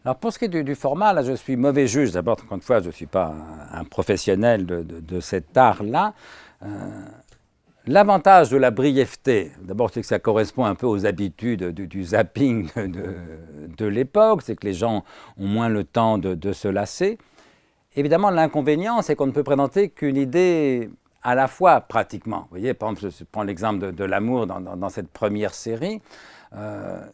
Alors pour ce qui est du format, là je suis mauvais juge. D'abord, encore une fois, je ne suis pas un professionnel de cet art-là. Euh, L'avantage de la brièveté, d'abord c'est que ça correspond un peu aux habitudes du zapping de l'époque, c'est que les gens ont moins le temps de se lasser. Évidemment, l'inconvénient, c'est qu'on ne peut présenter qu'une idée à la fois pratiquement. Vous voyez, par exemple, je prends l'exemple de l'amour dans cette première série. Euh,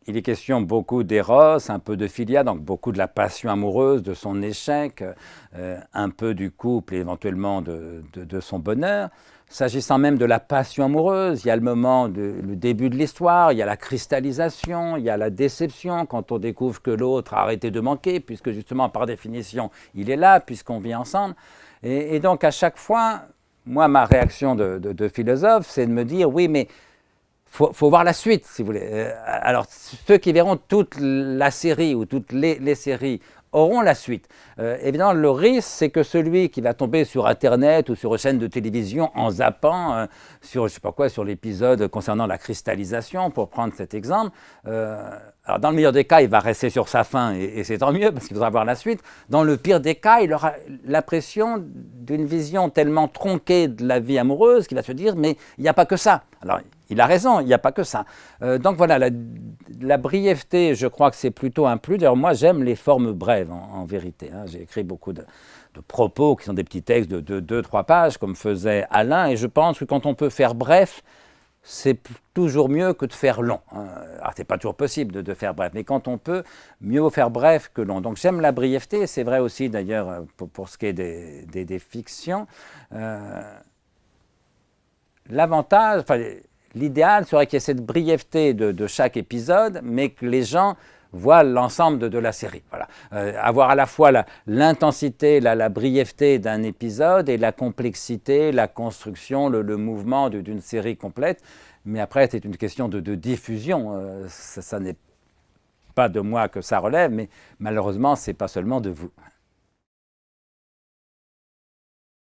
Il est question beaucoup d'éros, un peu de philia, donc beaucoup de la passion amoureuse, de son échec, un peu du couple et éventuellement de son bonheur. S'agissant même de la passion amoureuse, il y a le début de l'histoire, il y a la cristallisation, il y a la déception quand on découvre que l'autre a arrêté de manquer, puisque justement par définition il est là, puisqu'on vit ensemble. Et donc à chaque fois, moi ma réaction de philosophe, c'est de me dire oui mais faut voir la suite, si vous voulez. Alors, ceux qui verront toute la série ou toutes les séries auront la suite. Évidemment, le risque, c'est que celui qui va tomber sur Internet ou sur une chaîne de télévision en zappant sur, je sais pas quoi, sur l'épisode concernant la cristallisation, pour prendre cet exemple, alors dans le meilleur des cas, il va rester sur sa faim et c'est tant mieux parce qu'il faudra voir la suite. Dans le pire des cas, il aura l'impression d'une vision tellement tronquée de la vie amoureuse qu'il va se dire mais il n'y a pas que ça. Alors, il a raison, il n'y a pas que ça. Donc voilà, la brièveté, je crois que c'est plutôt un plus. D'ailleurs, moi, j'aime les formes brèves, en vérité. Hein. J'ai écrit beaucoup de propos qui sont des petits textes de 2-3 pages, comme faisait Alain, et je pense que quand on peut faire bref, c'est toujours mieux que de faire long. Hein. Alors, ce n'est pas toujours possible de faire bref, mais quand on peut, mieux vaut faire bref que long. Donc, j'aime la brièveté, c'est vrai aussi, d'ailleurs, pour ce qui est des fictions. L'avantage... Enfin, l'idéal serait qu'il y ait cette brièveté de chaque épisode, mais que les gens voient l'ensemble de la série. Voilà. Avoir à la fois l'intensité, la brièveté d'un épisode et la complexité, la construction, le mouvement d'une série complète. Mais après, c'est une question de diffusion. Ça n'est pas de moi que ça relève, mais malheureusement, ce n'est pas seulement de vous.